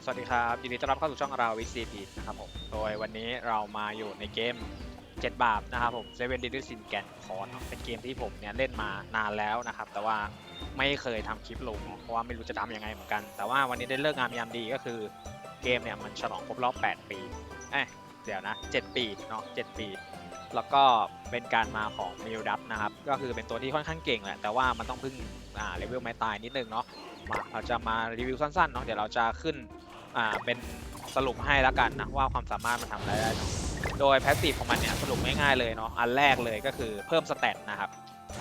สวัสดีครับยินดีต้อนรับเข้าสู่ช่องเราวิซีพีนะครับผมโดยวันนี้เรามาอยู่ในเกม7 บาปนะครับผมSeven Deadly Sins แกนคอร์เป็นเกมที่ผมเนี่ยเล่นมานานแล้วนะครับแต่ว่าไม่เคยทำคลิปลงเพราะว่าไม่รู้จะทำยังไงเหมือนกันแต่ว่าวันนี้ได้เลิกงามยามดีก็คือเกมเนี่ยมันฉลองครบรอบ8 ปีเดี๋ยวนะ7 ปีเนาะ7 ปีแล้วก็เป็นการมาของมิลดับนะครับก็คือเป็นตัวที่ค่อนข้างเก่งแหละแต่ว่ามันต้องพึ่งเลเวลไม้ตายนิดนึงเนาะเราจะมารีวิวสั้นๆเนาะเดี๋ยวเราจะขึ้นเป็นสรุปให้แล้วกันนะว่าความสามารถมันทำอะไรได้โดยแพสซีฟของมันเนี่ยสรุปง่ายๆเลยเนาะอันแรกเลยก็คือเพิ่มสเตตนะครับ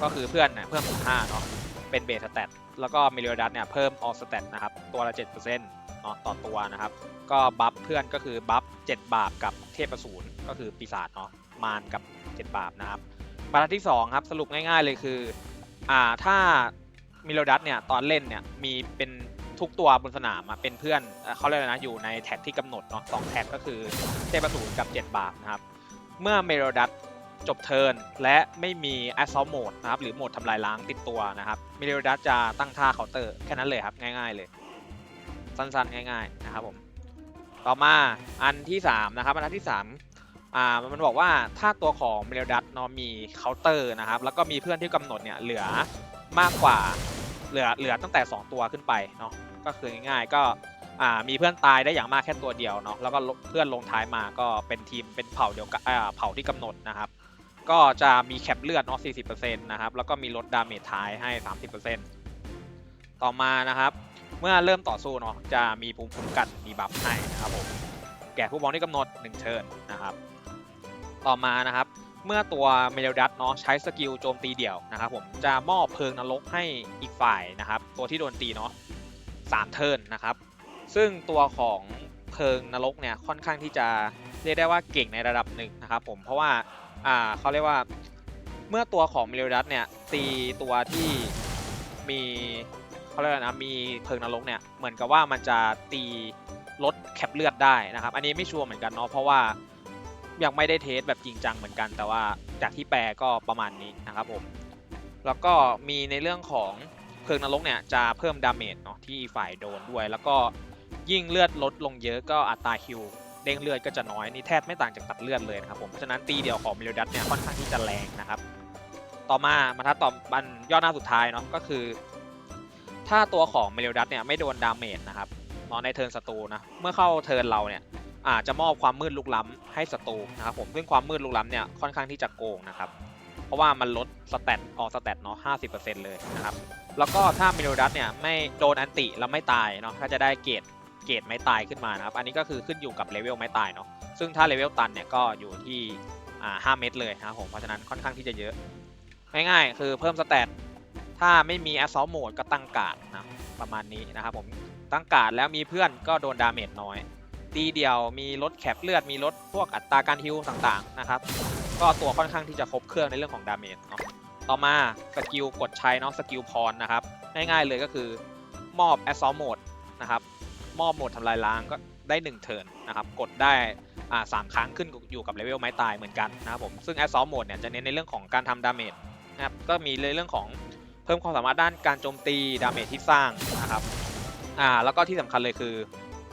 ก็คือเพื่อนเนี่ยเพิ่ม15เนาะเป็นเบสสเตตแล้วก็มิเลียดัสเนี่ยเพิ่มออสเตตนะครับตัวละ 7%เนาะต่อตัวนะครับก็บัฟเพื่อนก็คือบัฟ7 บาปกับเทพอสูรก็คือปีศาจเนาะมารกับ7 บาปนะครับบรรทัดที่2ครับสรุปง่ายๆเลยคือถ้ามิเลียดัสเนี่ยตอนเล่นเนี่ยมีเป็นทุกตัวบนสนามเป็นเพื่อนเขาเรียกนะอยู่ในแท็กที่กำหนดเนาะ2แท็กก็คือเทพอสูรกับ7 บาปนะครับเมื่อมิเลียดัสจบเทิร์นและไม่มี Assault Mode นะครับหรือโหมดทำลายล้างติดตัวนะครับมิเลียดัสจะตั้งท่าเคาน์เตอร์แค่นั้นเลยครับง่ายๆเลยสั้นๆง่ายๆนะครับผมต่อมาอันที่3นะครับอันที่3มันบอกว่าถ้าตัวของมิเลียดัสเนาะมีเคาน์เตอร์นะครับแล้วก็มีเพื่อนที่กำหนดเนี่ยเหลือมากกว่าเหลือตั้งแต่2 ตัวขึ้นไปเนาะก็คือง่ายๆก็มีเพื่อนตายได้อย่างมากแค่ตัวเดียวเนาะแล้วก็เพื่อนลงท้ายมาก็เป็นทีมเป็นเผ่าเดียวกันเผ่าที่กำหนดนะครับก็จะมีแคปเลือดเนาะ 40% นะครับแล้วก็มีลดดาเมจท้ายให้ 30%ต่อมานะครับเมื่อเริ่มต่อสู้เนาะจะมีภูมิคุ้มกันมีบัฟให้นะครับผมแก่ผู้บอลที่กำหนด1เทิร์นนะครับต่อมานะครับเมื่อตัวเมเลดัสเนาะใช้สกิลโจมตีเดี่ยวนะครับผมจะมอบเพลิงนรกให้อีกฝ่ายนะครับตัวที่โดนตีเนาะ3 เทิร์นนะครับซึ่งตัวของเพลิงนรกเนี่ยค่อนข้างที่จะเรียกได้ว่าเก่งในระดับหนึ่งนะครับผมเพราะว่าเขาเรียกว่าเมื่อตัวของมิเลดัสเนี่ยตีตัวที่มีเขาเรียกนะมีเพลิงนรกเนี่ยเหมือนกับว่ามันจะตีลดแคปเลือดได้นะครับอันนี้ไม่ชัวร์เหมือนกันเนาะเพราะว่ายังไม่ได้เทสแบบจริงจังเหมือนกันแต่ว่าจากที่แปลก็ประมาณนี้นะครับผมแล้วก็มีในเรื่องของเพลิงนรกเนี่ยจะเพิ่มดาเมจเนาะที่ฝ่ายโดนด้วยแล้วก็ยิ่งเลือดลดลงเยอะก็อัตราฮิลเด้งเลือดก็จะน้อยนี่แทบไม่ต่างจากตัดเลือดเลยนะครับผมเพราะฉะนั้นตีเดียวของมิลดัสเนี่ยค่อนข้างที่จะแรงนะครับต่อมาบรรทัดต่อบันย่อหน้าสุดท้ายเนาะก็คือถ้าตัวของมิลดัสเนี่ยไม่โดนดาเมจนะครับเนาะในเทิร์นศัตรูนะเมื่อเข้าเทิร์นเราเนี่ยอาจจะมอบความมืดลุกล้ำให้ศัตรูนะครับผมซึ่งความมืดลุกล้ำเนี่ยค่อนข้างที่จะโกงนะครับเพราะว่ามันลดสเตตออกสเตตเนาะ 50% เลยนะครับแล้วก็ถ้ามิลดัสเนี่ยไม่โดนอันติแล้วไม่ตายเนาะก็จะได้เกรดไม้ตายขึ้นมานะครับอันนี้ก็คือขึ้นอยู่กับเลเวลไม้ตายเนาะซึ่งถ้าเลเวลตันเนี่ยก็อยู่ที่5 เม็ดเลยนะครับผมเพราะฉะนั้นค่อนข้างที่จะเยอะง่ายๆคือเพิ่มสเตตถ้าไม่มี Assault Mode ก็ตั้งการ์ดนะประมาณนี้นะครับผมตั้งการ์ดแล้วมีเพื่อนก็โดนดาเมจน้อยตีเดียวมีลดแคปเลือดมีลดพวกอัตราการฮิลต่างๆนะครับก็ตัวค่อนข้างที่จะครบเครื่องในเรื่องของดาเมจเนาะต่อมาสกิลกดใช้เนาะสกิลพรนะครับง่ายๆเลยก็คือมอบ Assault Mode นะครับมอบโหมดทำลายล้างก็ได้1เทิร์นนะครับกดได้3 ครั้งขึ้นอยู่กับเลเวลไม้ตายเหมือนกันนะครับผมซึ่ง Assault Mode เนี่ยจะเน้นในเรื่องของการทำดาเมจนะครับก็มีเรื่องของเพิ่มความสามารถด้านการโจมตีดาเมจที่สร้างนะครับแล้วก็ที่สำคัญเลยคือ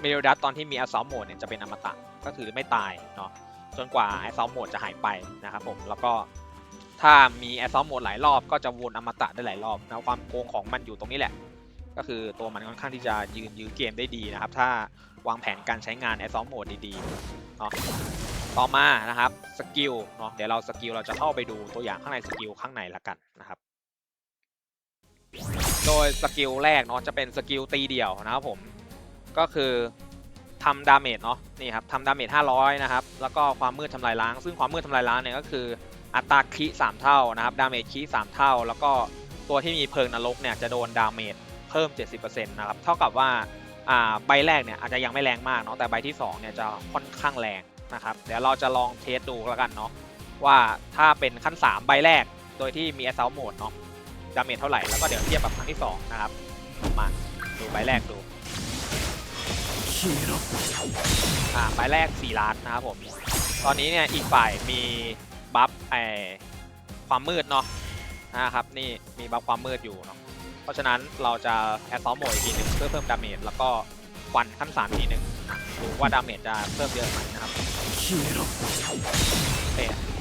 เมลดัสตอนที่มี Assault Mode เนี่ยจะเป็นอมตะก็คือไม่ตายเนาะจนกว่า Assault Mode จะหายไปนะครับผมแล้วก็ถ้ามี Assault Mode หลายรอบก็จะวนอมตะได้หลายรอบนะความโกงของมันอยู่ตรงนี้แหละก็คือตัวมันค่อนข้างที่จะยื้อเกมได้ดีนะครับถ้าวางแผนการใช้งาน Assault Mode ดีๆเนาะต่อมานะครับสกิลเนาะเดี๋ยวเราสกิลเราจะเข้าไปดูตัวอย่างข้างในสกิลข้างในละกันนะครับโดยสกิลแรกเนาะจะเป็นสกิลตีเดี่ยวนะครับผมก็คือทำดาเมจเนาะนี่ครับทำดาเมจ500นะครับแล้วก็ความมืดทำลายล้างซึ่งความมืดทำลายล้างเนี่ยก็คืออัตราคิ3 เท่านะครับดาเมจคิ3 เท่าแล้วก็ตัวที่มีเพลิงนรกเนี่ยจะโดนดาเมจเพิ่ม 70% นะครับเท่ากับว่าใบแรกเนี่ยอาจจะยังไม่แรงมากเนาะแต่ใบที่2เนี่ยจะค่อนข้างแรงนะครับเดี๋ยวเราจะลองเทสดูแล้วกันเนาะว่าถ้าเป็นขั้น3ใบแรกโดยที่มี Assault Mode เนาะดาเมจเท่าไหร่แล้วก็เดี๋ยวเทียบกับครั้งที่2นะครับมาดูใบแรกดูใบแรก4 ล้านนะครับผมตอนนี้เนี่ยอีกฝ่ายมีบัฟความมืดเนาะนะครับนี่มีบัฟความมืดอยู่เนาะเพราะฉะนั้นเราจะ Assault Mode อีกทีนึงเพื่อเพิ่มดาเมจแล้วก็ ควันขั้น3ทีหนึ่งดูว่าดาเมจจะเพิ่มเยอะไหมนะครับ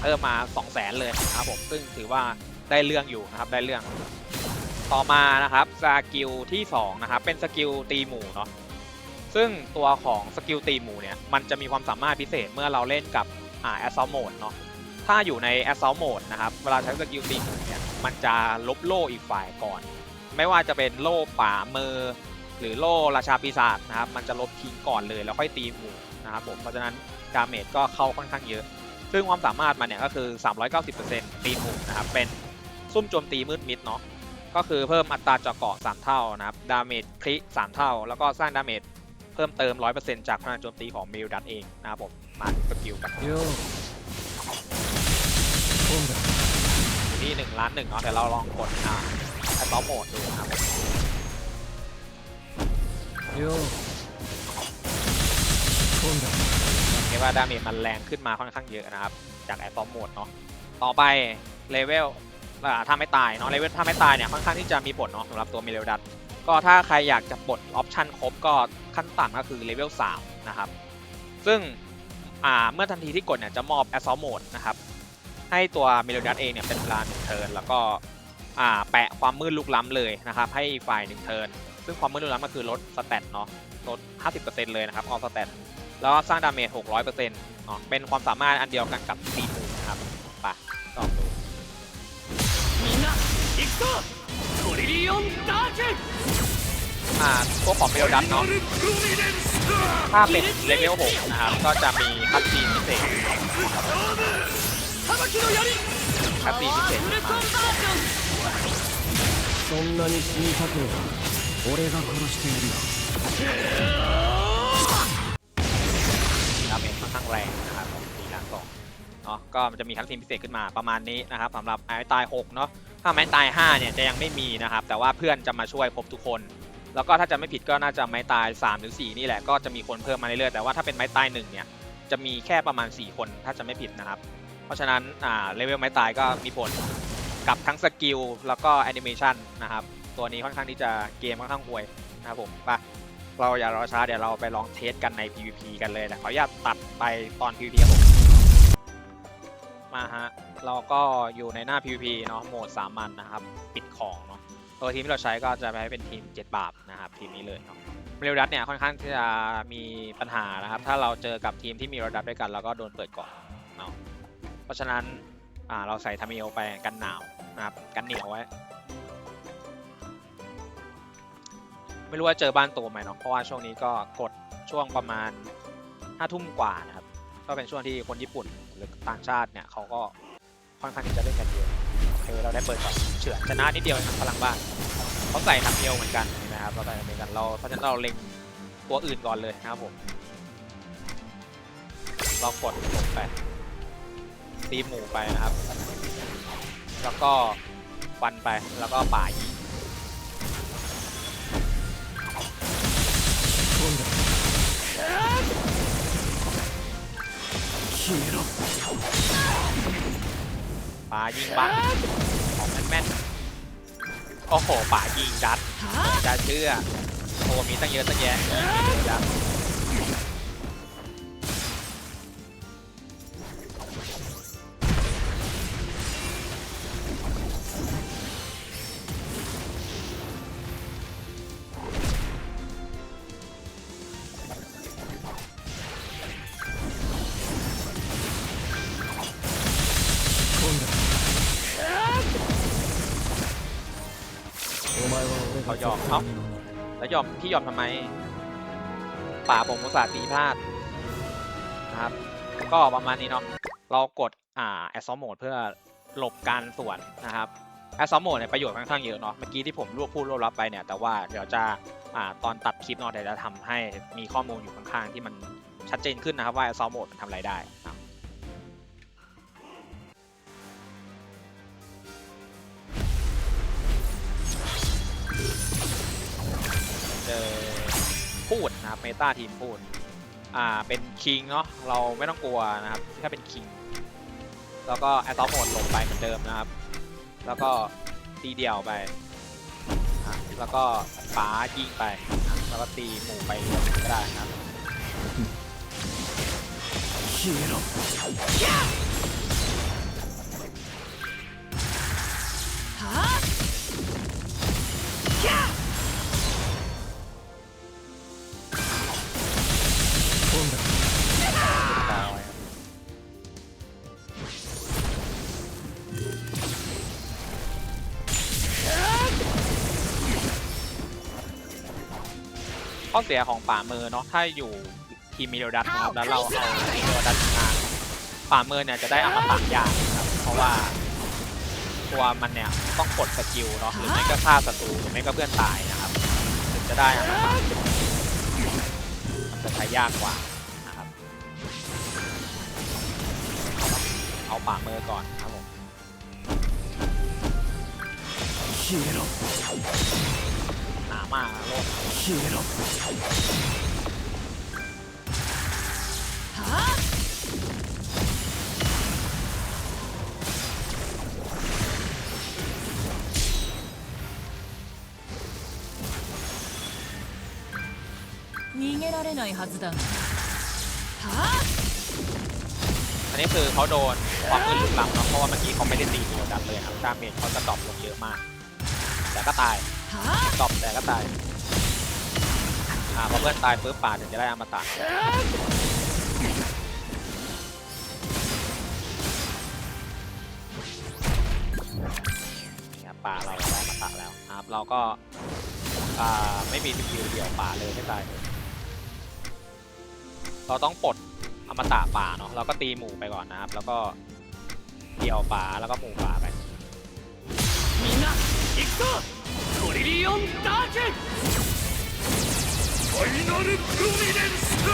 เพิ่มมา 200,000 เลยนะครับผมซึ่งถือว่าได้เรื่องอยู่นะครับได้เรื่องต่อมานะครับสกิลที่2นะครับเป็นสกิลตีหมู่เนาะซึ่งตัวของสกิลตีหมู่เนี่ยมันจะมีความสามารถพิเศษเมื่อเราเล่นกับAssault Mode เนาะถ้าอยู่ใน Assault Mode นะครับเวลาใช้สกิลตีหมู่เนี่ยมันจะลบโล่อีกฝ่ายก่อนไม่ว่าจะเป็นโล่ป่ามือหรือโล่ราชาปีศาจนะครับมันจะลบทิ้งก่อนเลยแล้วค่อยตีหมู่นะครับผมเพราะฉะนั้นดาเมจก็เข้าค่อนข้างเยอะซึ่งความสามารถมันเนี่ยก็คือ 390% ตีหมู่นะครับเป็นซุ่มโจมตีมืดมิดเนาะก็คือเพิ่มอัตราเจาะเกาะ3เท่านะครับดาเมจคริ3เท่าแล้วก็สร้างดาเมจเพิ่มเติม 100% จากพลังโจมตีของมิลดัตเองนะครับผมมาสกิลกันที่1 ล้าน 1เนาะเดี๋ยวเราลองกดไอซอฟโหมดดูนะครับเห็นว่าดาเมจมันแรงขึ้นมาค่อนข้างเยอะนะครับจากไอซอฟโหมดเนาะต่อไปเลเวลถ้าไม่ตายเนาะเลเวลถ้าไม่ตายเนี่ยค่อนข้างที่จะมีผลเนาะสำหรับตัวมิลดัตก็ถ้าใครอยากจะปลดออปชันครบก็ขั้นต่ำก็คือเลเวล3นะครับซึ่งเมื่อทันทีที่กดเนี่ยจะมอบ Assault Mode นะครับให้ตัวมิลดัตเองเนี่ยเป็นเวลา1 เทิร์นแล้วก็แปะความมืดลุกล้ำเลยนะครับให้ฝ่าย1 เทิร์นซึ่งความมืดลุกล้ำก็คือลดสเตตเนาะลด 50% เลยนะครับออฟสเตตแล้วก็สร้างดาเมจ 600%เนาะเป็นความสามารถอันเดียวกันกับตีหมู่นะครับไปลองดูพวกของเบลดัตเนาะถ้าเป็นเลเวล6นะครับก็จะมีคัตซีนพิเศษคัตซีนพิเศษそんなに死にたくねえ俺が殺してやるよดาเมจค่อนข้างแรงนะครับ4 ล้าน 2เนาะก็มันจะมีคัตซีนพิเศษขึ้นมาประมาณนี้นะครับสำหรับไม้ตาย6เนาะถ้าไม้ตาย5เนี่ยจะยังไม่มีนะครับแต่ว่าเพื่อนจะมาช่วยครบทุกคนแล้วก็ถ้าจะไม่ผิดก็น่าจะไม้ตาย3 หรือ 4นี่แหละก็จะมีคนเพิ่มมาเรื่อยๆแต่ว่าถ้าเป็นไม้ตาย1เนี่ยจะมีแค่ประมาณ4 คนถ้าจะไม่ผิดนะครับเพราะฉะนั้นเลเวลไม้ตายก็มีผลกับทั้งสกิลแล้วก็แอนิเมชันนะครับตัวนี้ค่อนข้างที่จะเกมค่อนข้างห่วยนะครับผมไปเราอย่ารอช้าเดี๋ยวเราไปลองเทสกันใน PVP กันเลยนะขออนุญาตตัดไปตอน PVP ครับผมมาฮะเราก็อยู่ในหน้า PVP เนาะโหมดสามัญนะครับปิดของเนาะตัวทีมที่เราใช้ก็จะไปเป็นทีม7 บาปนะครับทีมนี้เลยเนาะเรลดัตเนี่ยค่อนข้างที่จะมีปัญหานะครับถ้าเราเจอกับทีมที่มีเรลดัตด้วยกันเราก็โดนเปิดก่อนเนาะเพราะฉะนั้นเราใส่ทามิโอไปกันหนาวนะครับกันเหนียวไว้ไม่รู้ว่าเจอบ้านตัวไหมเนาะเพราะว่าช่วงนี้ก็กดช่วงประมาณ5 ทุ่มกว่านะครับก็เป็นช่วงที่คนญี่ปุ่นหรือต่างชาติเนี่ยเขาก็ค่อนข้างที่จะเล่นกันเยอะเราได้เปิดก่อนเฉือนชนะนิดเดียวพลังบ้านเขาใส่ทามิโอเหมือนกันนะครับเราใส่เหมือนกันเพราะฉะนั้นเราเล็งตัวอื่นก่อนเลยนะครับผมเรากดลงไปตีหมู่ไปนะครับแล้วก็ฟันไปแล้วก็ป่ายิงป่ายิงบังของแม่นโอ้โหป่ายิงดัดจะเชื่อโอ้มีตั้งเยอะตั้งแยะเขายอมแล้วพี่ยอมทำไมป่าผมอุตส่าห์ตีพลาดนะครับก็ประมาณนี้เนาะเรากดAssault Mode เพื่อหลบการสวนนะครับ Assault Mode เนี่ยประโยชน์ค่อนข้างเยอะเนาะเมื่อกี้ที่ผมรวบลับไปเนี่ยแต่ว่าเดี๋ยวจะตอนตัดคลิปเนาะเดี๋ยวจะทำให้มีข้อมูลอยู่ข้างๆที่มันชัดเจนขึ้นนะครับว่า Assault Mode มันทำอะไรได้พูดนะครับเมตาทีมพูดเป็นคิงเนาะเราไม่ต้องกลัวนะครับถ้าเป็นคิงแล้วก็แอสซอลโหมดลงไปเหมือนเดิมนะครับแล้วก็ตีเดี่ยวไปแล้วก็ป๋ายิงไป แล้วก็ตีหมู่ไปก็ได้นะครับข้อเสียของป่ามือเนาะถ้าอยู่ทีมมิโดดัตนะครับแล้วเราเอามิโดดัตมาป่ามือเนี่ยจะได้อมตะยากนะครับเพราะว่าตัวมันเนี่ยต้องกดสกิลเนาะหรือไม่ก็ฆ่าศัตรูหรือไม่ก็เพื่อนตายนะครับถึงจะได้อมตะมันจะใช้ยากกว่านะครับเอาป่ามือก่อนครับผมหนามากโลก逃げられないはずだが。อันนี้คือเขาโดนความมือลุกล้ำเนาะเพราะว่าเมื่อกี้เขาไม่ได้ตีมิโดดัตเลยครับดาเมจเขาจะดรอปลงเยอะมากแต่ก็ตายดรอปแต่ก็ตายพอเพื่อนตายปุ๊บป่าถึงจะได้อมตะนี่ป่าเราได้อมตะแล้วครับเราก็ไม่มีสกิลเดี่ยวป่าเลยไม่ตายเราต้องปลดอมตะป่าเนาะเราก็ตีหมู่ไปก่อนนะครับแล้วก็เดี่ยวป่าแล้วก็หมู่ป่าไปみんな行くぞトリリオンダークファイナルドミネンスだ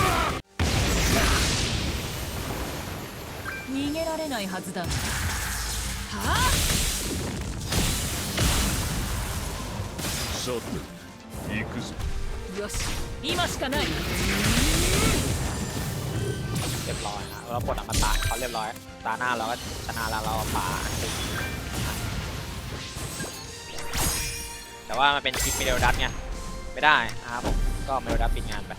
逃げられないはずだが。さて行くぞよし今しかない。เรียบร้อยนะเราปลดอมตะเขาเรียบร้อยตาหน้าเราก็ชนะแล้วเราป่าติดแต่ว่ามันเป็นคลิปมิโดดัตไงไม่ได้นะครับผมก็มิโดดัตปิดงานไป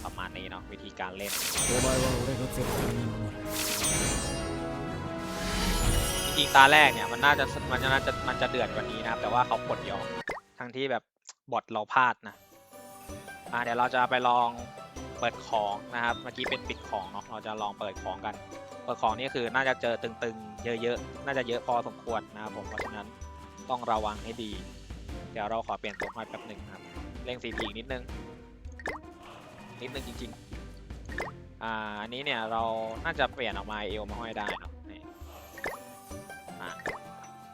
ประมาณนี้เนาะวิธีการเล่นจริงๆตาแรกเนี่ยมันจะเดือดกว่านี้นะครับแต่ว่าเขาปลดยอมทั้งที่แบบบอทเราพลาดนะเดี๋ยวเราจะไปลองเปิดของนะครับเมื่อกี้เป็นปิดของเนาะเราจะลองเปิดของกันเปิดของนี่คือน่าจะเจอตึงๆเยอะๆน่าจะเยอะพอสมควรนะครับผมเพราะฉะนั้นต้องระวังให้ดีเดี๋ยวเราขอเปลี่ยนตัวห้อยแป๊บหนึ่งครับเร่ง CP อีกนิดนึงจริงๆอันนี้เนี่ยเราน่าจะเปลี่ยนออกมาเอลมาห้อยได้เนาะ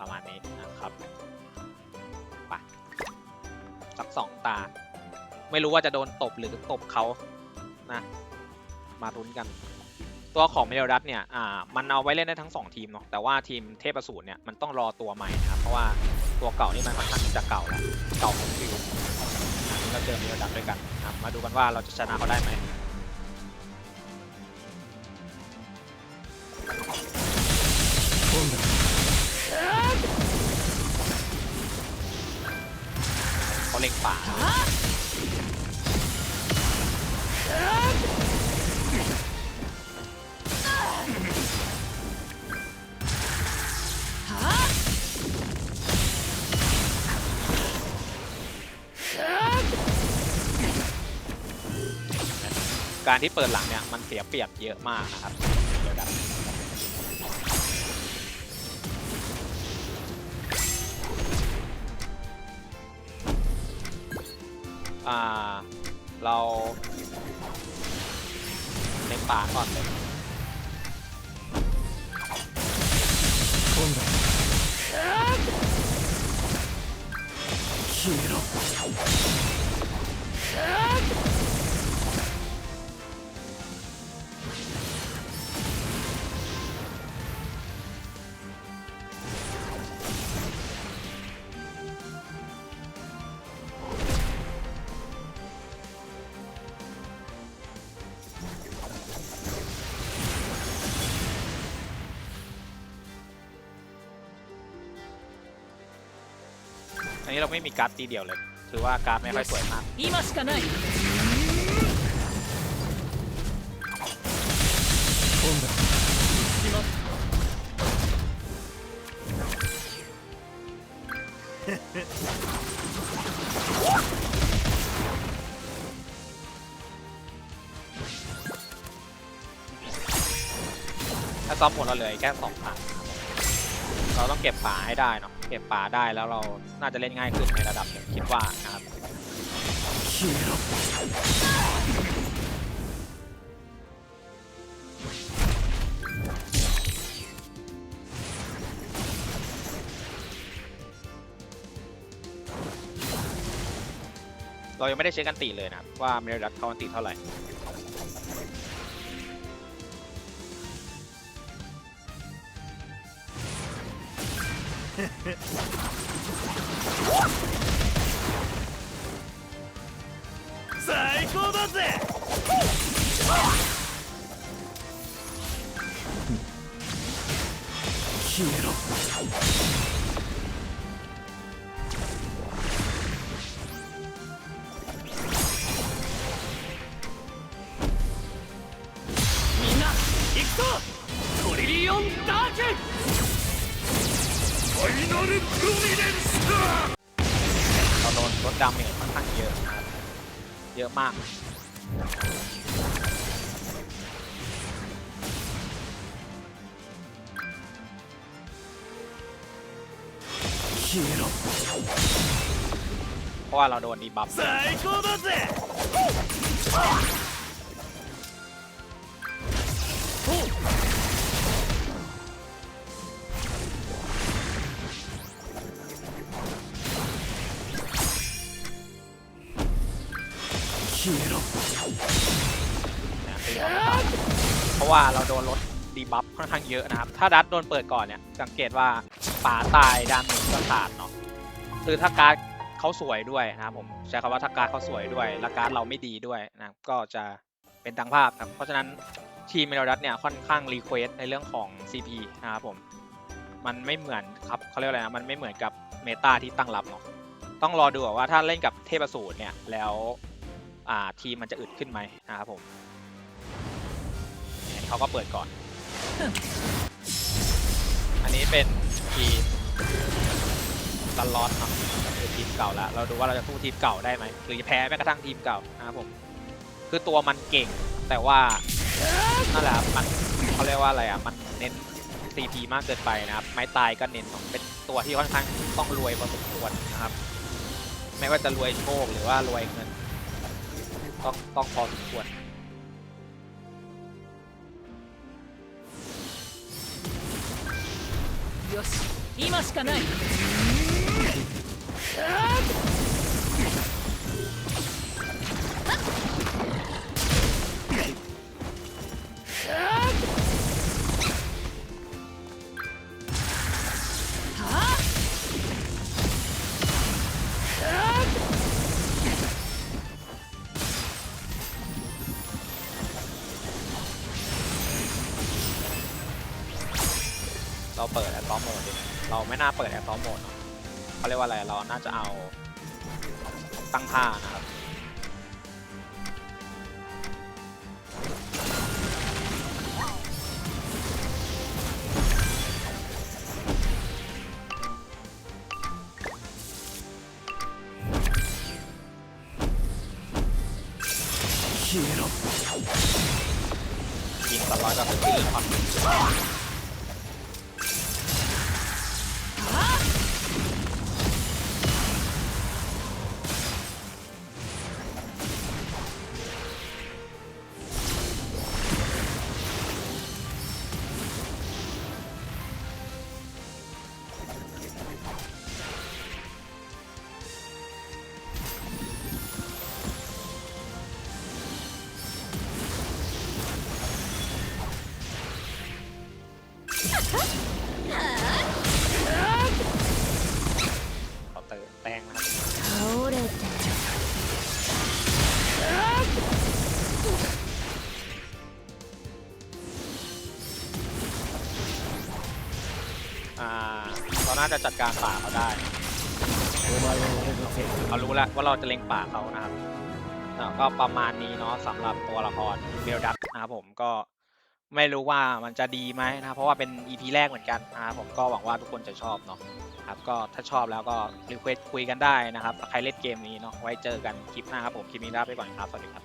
ประมาณนี้นะครับไปสัก2 ตาไม่รู้ว่าจะโดนตบหรือตบเขานะมาลุ้นกันตัวของเมเดลดัตเนี่ยมันเอาไว้เล่นได้ทั้ง2 ทีมเนาะแต่ว่าทีมเทพอสูรเนี่ยมันต้องรอตัวใหม่นะครับเพราะว่าตัวเก่านี่มันค่อนข้างจะเก่าแล้วเก่าของฟิวเราเจอเมเดลดัตด้วยกันมาดูกันว่าเราจะชนะเขาได้ไหมเขาเล็งป่าการที่เปิดหลังเนี่ยมันเสียเปรียบเยอะมากนะครับเดี๋ยวเราเล็งป่าก่อนเลย นี้เราไม่มีการ์ดตีเดียวเลยถือว่าการ์ดไม่ค่อยสวยมาก 今しかない 今度します ถ้าซ้อมหมดเราเหลือแค่2 ครั้งเราต้องเก็บป่าให้ได้เนาะเก็บป่าได้แล้วเราน่าจะเล่นง่ายขึ้นในระดับหนึ่งคิดว่านะครับ 消えろ เรายังไม่ได้เช็คกันตีเลยนะครับว่าเมริดัสเขาอันตีเท่าไหร่ 最高だぜ消えろみんな行くぞトリリオンダークファイナルプロミネンスだ เราโดนลดดาเมจค่อนข้างเยอะนะครับเยอะมาก 消えろ เพราะว่าเราโดนดีบัฟ 最高だぜ消えろ เพราะว่าเราโดนลดดีบัฟค่อนข้างเยอะนะครับถ้าดัตโดนเปิดก่อนเนี่ยสังเกตว่าป่าตายดาเมจก็ขาดเนาะคือถ้าการ์ดเขาสวยด้วยนะครับผมใช้คำว่าถ้าการ์ดเขาสวยด้วยและการ์ดเราไม่ดีด้วยนะก็จะเป็นดังภาพครับเพราะฉะนั้นทีมเมโลดัตเนี่ยค่อนข้างรีเควสในเรื่องของ CP นะครับผมมันไม่เหมือนครับเขาเรียกอะไรนะมันไม่เหมือนกับเมตาที่ตั้งรับเนาะต้องรอดูว่าถ้าเล่นกับเทพสูตรเนี่ยแล้วทีมมันจะอึดขึ้นไหมนะครับผมเนี่ยเขาก็เปิดก่อน อันนี้เป็นทีมลันลอสเนาะคือทีมเก่าแล้วเราดูว่าเราจะสู้ทีมเก่าได้ไหมหรือจะแพ้แม้กระทั่งทีมเก่านะครับผมคือตัวมันเก่งแต่ว่านั่นแหละมันเขาเรียกว่าอะไรอ่ะมันเน้น CP มากเกินไปนะครับไม้ตายก็เน้นเป็นตัวที่ค่อนข้างต้องรวยพอสมควรนะครับไม่ว่าจะรวยโชคหรือว่ารวยเงินต้องพอสมควร よし今しかない เราเปิดแอดซอมโหมดดิเราไม่น่าเปิดแอดซอมโหมดเนอะเขาเรียกว่าอะไรเราน่าจะเอาตั้งค่านะครับ 消えろ ยิงตลอดก็คือเรื่องความเขาเติมแป้งนะครับ 倒れて เราน่าจะจัดการป่าเขาได้ เขารู้แล้วว่าเราจะเล็งป่าเขานะครับก็ประมาณนี้เนาะสำหรับตัวละครเบลดักนะครับผมก็ไม่รู้ว่ามันจะดีไหมนะครับเพราะว่าเป็น EP แรกเหมือนกันนะครับผมก็หวังว่าทุกคนจะชอบเนาะครับก็ถ้าชอบแล้วก็รีเควสคุยกันได้นะครับใครเล่นเกมนี้เนาะไว้เจอกันคลิปหน้าครับผมคลิปนี้ลาไปก่อนครับสวัสดีครับ